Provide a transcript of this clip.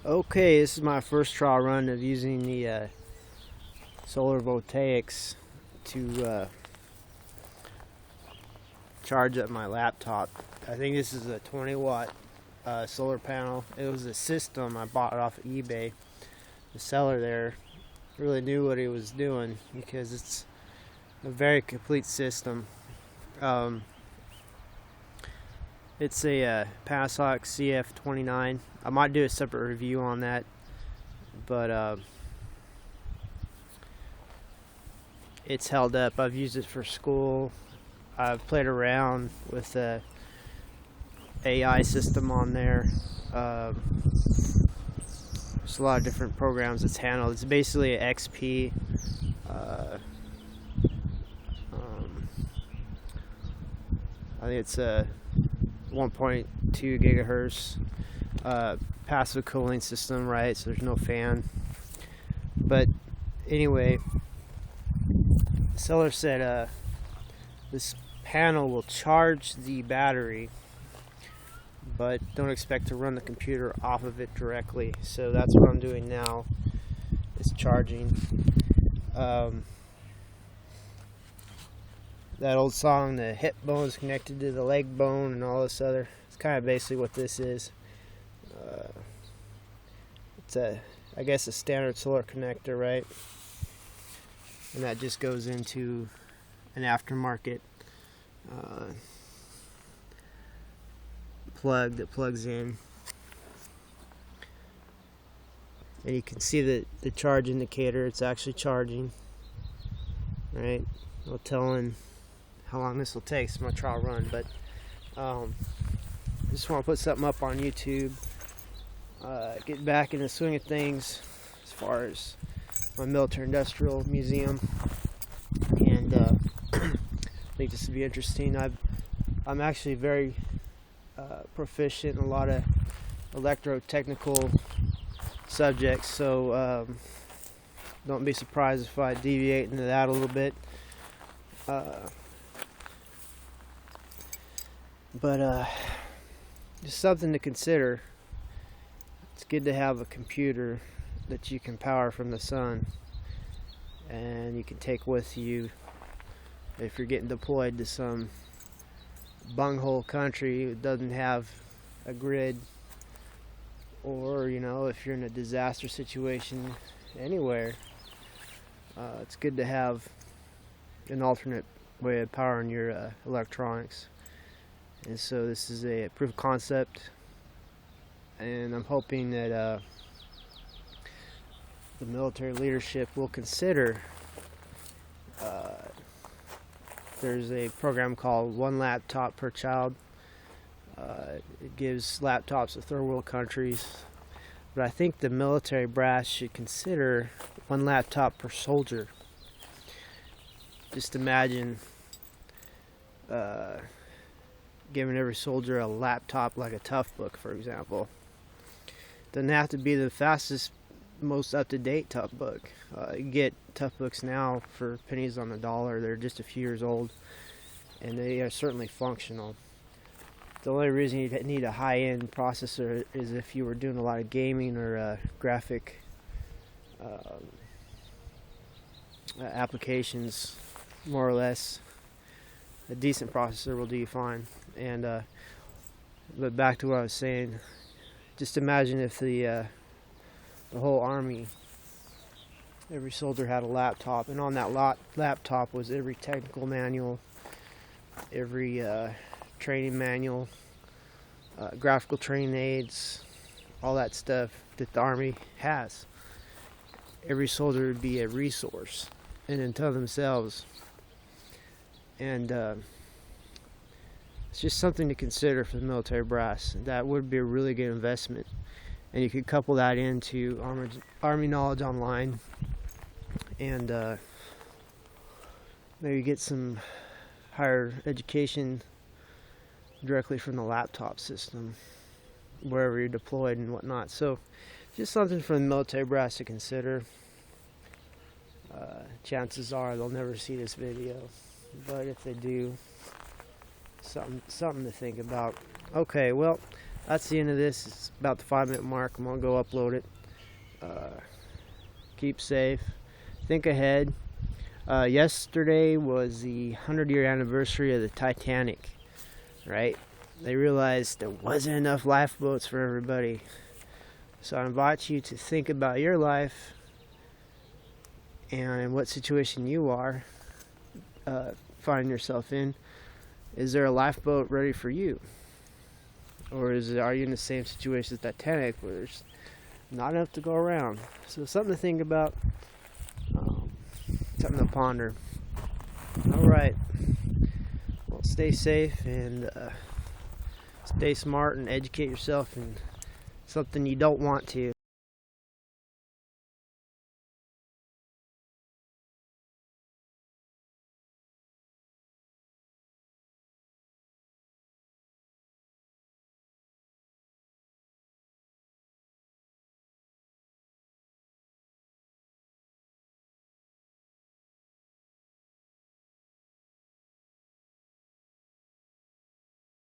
Okay, this is my first trial run of using the solar voltaics to charge up my laptop. I think this is a 20-watt solar panel. It was a system I bought off of eBay. The seller there really knew what he was doing because it's a very complete system. It's a Panasonic CF-29. I might do a separate review on that, but it's held up. I've used it for school. I've played around with the AI system on there. There's a lot of different programs it's handled. It's basically an XP. I think it's a 1.2 gigahertz passive cooling system, right? So there's no fan. But anyway, the seller said this panel will charge the battery, but don't expect to run the computer off of it directly. So that's what I'm doing now, is charging. That old song, the hip bone is connected to the leg bone and all this other. It's kind of basically what this is. It's I guess a standard solar connector, right? And that just goes into an aftermarket plug that plugs in. And you can see the charge indicator. It's actually charging, right? It'll tell in how long this will take. It's my trial run, but I just want to put something up on YouTube, get back in the swing of things as far as my military industrial museum, and I think this would be interesting. I'm actually very proficient in a lot of electrotechnical subjects, so don't be surprised if I deviate into that a little bit. But just something to consider. It's good to have a computer that you can power from the sun and you can take with you if you're getting deployed to some bunghole country that doesn't have a grid, or if you're in a disaster situation anywhere. It's good to have an alternate way of powering your electronics. And so this is a proof of concept, and I'm hoping that the military leadership will consider. There's a program called One Laptop Per Child. It gives laptops to third world countries, but I think the military brass should consider one laptop per soldier. Just imagine giving every soldier a laptop like a Toughbook, for example. Doesn't have to be the fastest, most up-to-date Toughbook. You get Toughbooks now for pennies on the dollar. They're just a few years old, and they are certainly functional. The only reason you need a high-end processor is if you were doing a lot of gaming or graphic applications. More or less, a decent processor will do you fine. And but back to what I was saying, just imagine if the whole army, every soldier had a laptop, and on that laptop was every technical manual, every training manual, graphical training aids, all that stuff that the Army has. Every soldier would be a resource in and of themselves. And it's just something to consider for the military brass. That would be a really good investment. And you could couple that into Army Knowledge Online and maybe get some higher education directly from the laptop system wherever you're deployed and whatnot. So just something for the military brass to consider. Chances are they'll never see this video, but if they do, something to think about. Okay, well, that's the end of this. It's about the 5-minute mark. I'm gonna go upload it. Keep safe. Think ahead. Yesterday was the 100-year anniversary of the Titanic, right? They realized there wasn't enough lifeboats for everybody. So I invite you to think about your life and in what situation you are finding yourself in. Is there a lifeboat ready for you? Or are you in the same situation as Titanic where there's not enough to go around? So something to think about, something to ponder. Alright, well, stay safe and stay smart and educate yourself in something you don't want to.